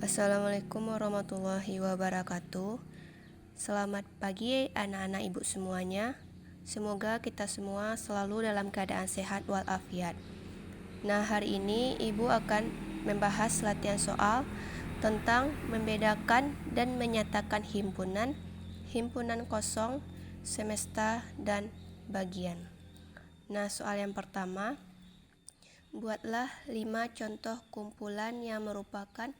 Assalamualaikum warahmatullahi wabarakatuh. Selamat pagi anak-anak ibu semuanya. Semoga kita semua selalu dalam keadaan sehat walafiat. Nah, hari ini ibu akan membahas latihan soal tentang membedakan dan menyatakan himpunan, himpunan kosong, semesta, dan bagian. Nah, soal yang pertama, buatlah 5 contoh kumpulan yang merupakan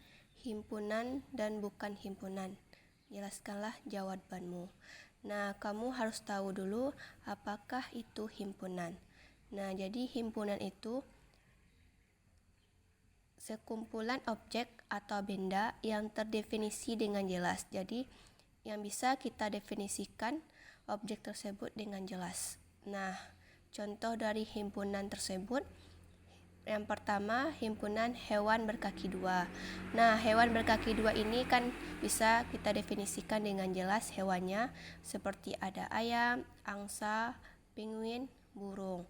himpunan dan bukan himpunan. Jelaskanlah jawabanmu. Nah, kamu harus tahu dulu apakah itu himpunan. Nah, jadi himpunan itu sekumpulan objek atau benda yang terdefinisi dengan jelas. Jadi, yang bisa kita definisikan objek tersebut dengan jelas. Nah, contoh dari himpunan tersebut, yang pertama, himpunan hewan berkaki dua. Nah, hewan berkaki dua ini kan bisa kita definisikan dengan jelas hewannya, seperti ada ayam, angsa, penguin, burung.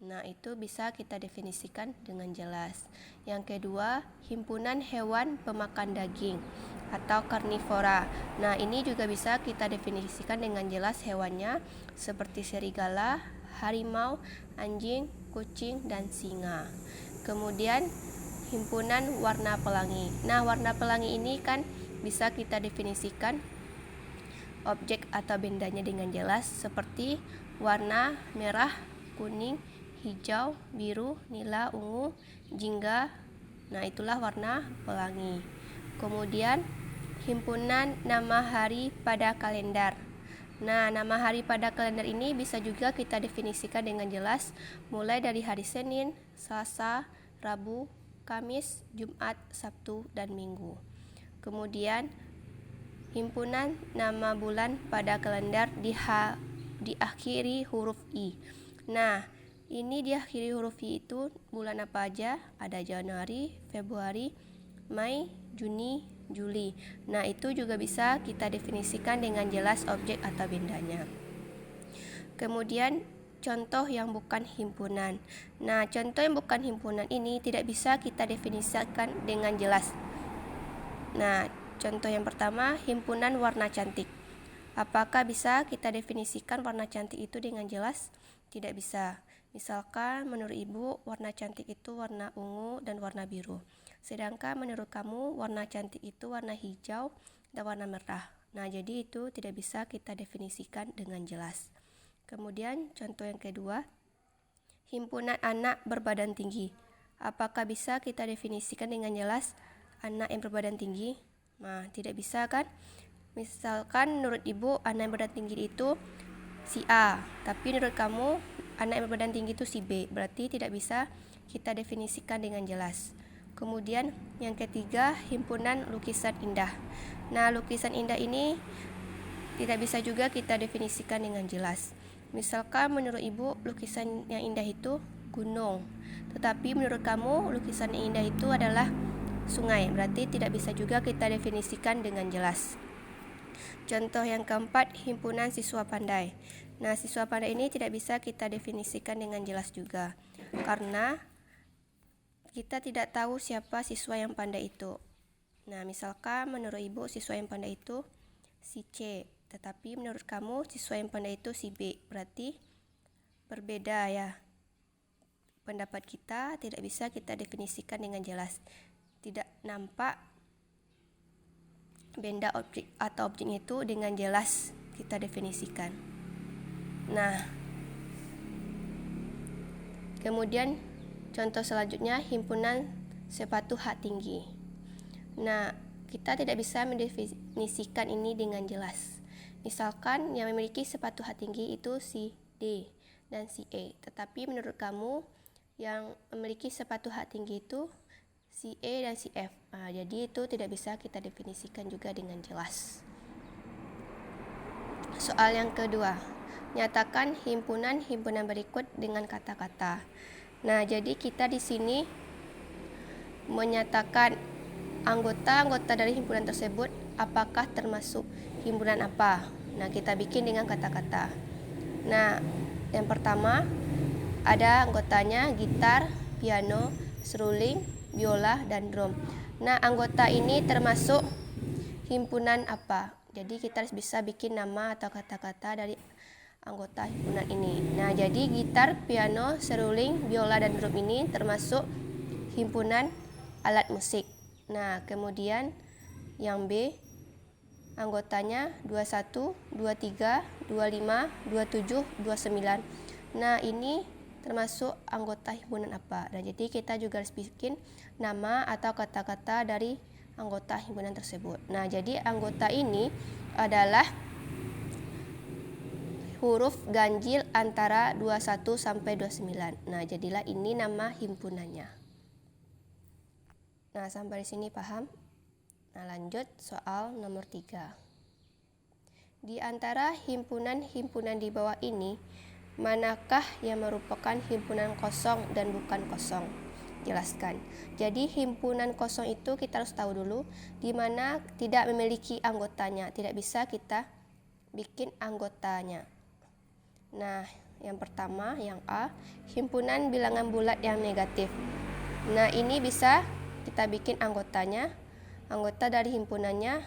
Nah, itu bisa kita definisikan dengan jelas. Yang kedua, himpunan hewan pemakan daging atau karnivora. Nah, ini juga bisa kita definisikan dengan jelas hewannya, seperti serigala, harimau, anjing, kucing, dan singa. Kemudian himpunan warna pelangi. Nah, warna pelangi ini kan bisa kita definisikan objek atau bendanya dengan jelas, seperti warna merah, kuning, hijau, biru, nila, ungu, jingga. Nah, itulah warna pelangi. Kemudian himpunan nama hari pada kalender. Nah, nama hari pada kalender ini bisa juga kita definisikan dengan jelas, mulai dari hari Senin, Selasa, Rabu, Kamis, Jumat, Sabtu, dan Minggu. Kemudian himpunan nama bulan pada kalender diakhiri huruf I. Nah, ini diakhiri huruf I itu bulan apa aja? Ada Januari, Februari, Mei, Juni, Juli. Nah, itu juga bisa kita definisikan dengan jelas objek atau bendanya. Kemudian contoh yang bukan himpunan. Nah, contoh yang bukan himpunan ini tidak bisa kita definisikan dengan jelas. Nah, contoh yang pertama, himpunan warna cantik. Apakah bisa kita definisikan warna cantik itu dengan jelas? Tidak bisa. Misalkan menurut ibu warna cantik itu warna ungu dan warna biru. Sedangkan menurut kamu warna cantik itu warna hijau dan warna merah. Nah, jadi itu tidak bisa kita definisikan dengan jelas. Kemudian contoh yang kedua, himpunan anak berbadan tinggi. Apakah bisa kita definisikan dengan jelas anak yang berbadan tinggi? Nah, tidak bisa kan? Misalkan menurut ibu anak yang berbadan tinggi itu si A, tapi menurut kamu anak yang berbadan tinggi itu si B. Berarti tidak bisa kita definisikan dengan jelas. Kemudian yang ketiga, himpunan lukisan indah. Nah, lukisan indah ini tidak bisa juga kita definisikan dengan jelas. Misalkan menurut ibu lukisan yang indah itu gunung, tetapi menurut kamu lukisan yang indah itu adalah sungai. Berarti tidak bisa juga kita definisikan dengan jelas. Contoh yang keempat, himpunan siswa pandai. Nah, siswa pandai ini tidak bisa kita definisikan dengan jelas juga, karena kita tidak tahu siapa siswa yang pandai itu. Nah, misalkan menurut ibu siswa yang pandai itu si C, tetapi menurut kamu siswa yang pandai itu si B. Berarti berbeda ya. Pendapat kita tidak bisa kita definisikan dengan jelas. Tidak nampak benda objek atau objeknya itu dengan jelas kita definisikan. Nah, kemudian contoh selanjutnya, himpunan sepatu hak tinggi. Nah, kita tidak bisa mendefinisikan ini dengan jelas. Misalkan yang memiliki sepatu hak tinggi itu si D dan si E, tetapi menurut kamu yang memiliki sepatu hak tinggi itu si E dan si F. Nah, jadi itu tidak bisa kita definisikan juga dengan jelas. Soal yang kedua, nyatakan himpunan berikut dengan kata-kata. Nah, jadi kita di sini menyatakan anggota-anggota dari himpunan tersebut apakah termasuk himpunan apa. Nah, kita bikin dengan kata-kata. Nah, yang pertama ada anggotanya gitar, piano, seruling, biola, dan drum. Nah, anggota ini termasuk himpunan apa? Jadi kita harus bisa bikin nama atau kata-kata dari anggota himpunan ini. Nah, jadi gitar, piano, seruling, biola, dan drum ini termasuk himpunan alat musik. Nah, kemudian yang B, anggotanya 21, 23, 25, 27, 29. Nah, ini termasuk anggota himpunan apa? Dan jadi kita juga harus bikin nama atau kata-kata dari anggota himpunan tersebut. Nah, jadi anggota ini adalah huruf ganjil antara 21 sampai 29. Nah, jadilah ini nama himpunannya. Nah, sampai di sini paham? Nah, lanjut soal nomor 3. Di antara himpunan-himpunan di bawah ini, manakah yang merupakan himpunan kosong dan bukan kosong? Jelaskan. Jadi himpunan kosong itu kita harus tahu dulu di mana tidak memiliki anggotanya, tidak bisa kita bikin anggotanya. Nah, yang pertama, yang A, himpunan bilangan bulat yang negatif. Nah, ini bisa kita bikin anggotanya. Anggota dari himpunannya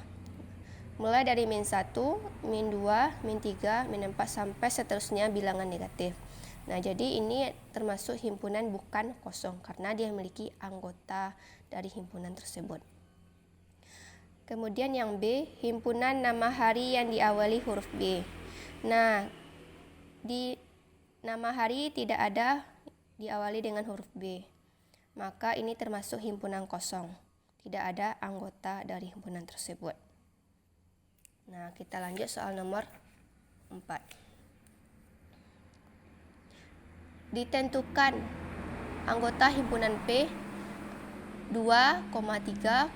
mulai dari min 1, min 2, min 3, min 4 sampai seterusnya bilangan negatif. Nah, jadi ini termasuk himpunan bukan kosong karena dia memiliki anggota dari himpunan tersebut. Kemudian yang B, himpunan nama hari yang diawali huruf B. Nah, di nama hari tidak ada diawali dengan huruf B. Maka ini termasuk himpunan kosong. Tidak ada anggota dari himpunan tersebut. Nah, kita lanjut soal nomor 4. Ditentukan anggota himpunan P 2,3,5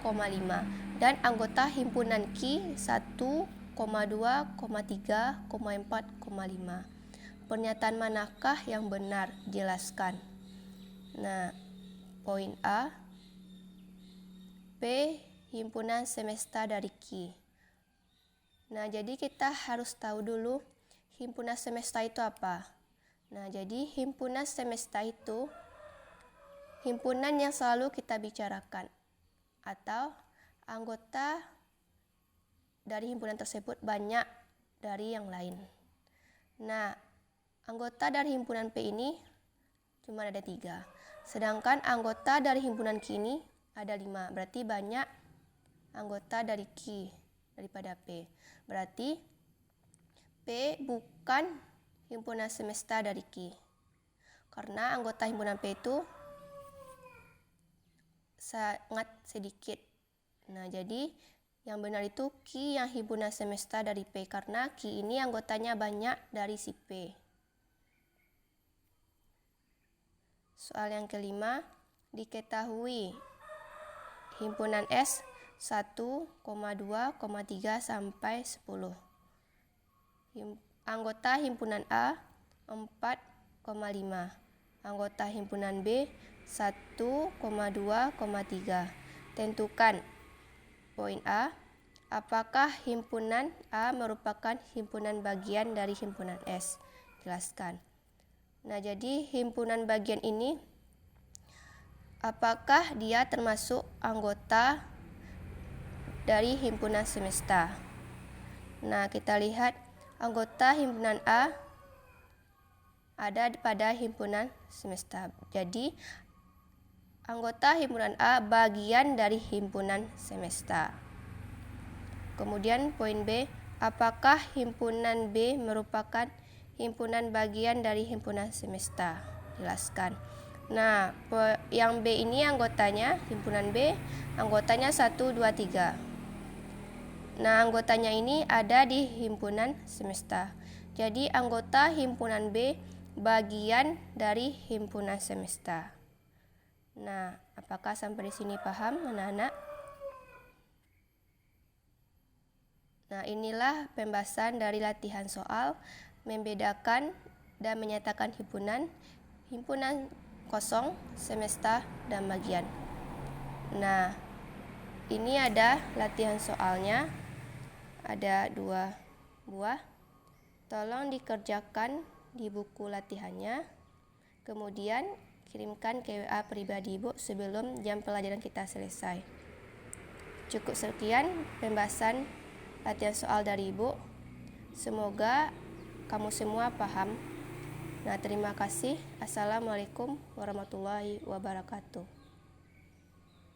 dan anggota himpunan Q 1,2,3,4,5. Pernyataan manakah yang benar? Jelaskan. Nah, poin A, P himpunan semesta dari Q. Nah, jadi kita harus tahu dulu himpunan semesta itu apa. Nah, jadi himpunan semesta itu himpunan yang selalu kita bicarakan atau anggota dari himpunan tersebut banyak dari yang lain. Nah, anggota dari himpunan P ini cuma ada 3. Sedangkan anggota dari himpunan Q ini ada 5. Berarti banyak anggota dari Q daripada P. Berarti P bukan himpunan semesta dari Q. Karena anggota himpunan P itu sangat sedikit. Nah, jadi yang benar itu Q yang himpunan semesta dari P karena Q ini anggotanya banyak dari si P. Soal yang kelima, diketahui himpunan S 1,2,3 sampai 10. Anggota himpunan A 4,5. Anggota himpunan B 1,2,3. Tentukan. Poin A, apakah himpunan A merupakan himpunan bagian dari himpunan S? Jelaskan. Nah, jadi himpunan bagian ini apakah dia termasuk anggota dari himpunan semesta? Nah, kita lihat anggota himpunan A ada pada himpunan semesta. Jadi, anggota himpunan A bagian dari himpunan semesta. Kemudian poin B, apakah himpunan B merupakan himpunan bagian dari himpunan semesta? Jelaskan. Nah, yang B ini anggotanya, himpunan B, anggotanya 1, 2, 3. Nah, anggotanya ini ada di himpunan semesta. Jadi, anggota himpunan B bagian dari himpunan semesta. Nah, apakah sampai di sini paham, anak-anak? Nah, inilah pembahasan dari latihan soal membedakan dan menyatakan himpunan kosong, semesta, dan bagian. Nah, ini ada latihan soalnya, ada 2 buah. Tolong dikerjakan di buku latihannya, kemudian kirimkan ke WA pribadi Ibu sebelum jam pelajaran kita selesai. Cukup sekian pembahasan latihan soal dari Ibu. Semoga kamu semua paham. Nah, terima kasih. Assalamualaikum warahmatullahi wabarakatuh.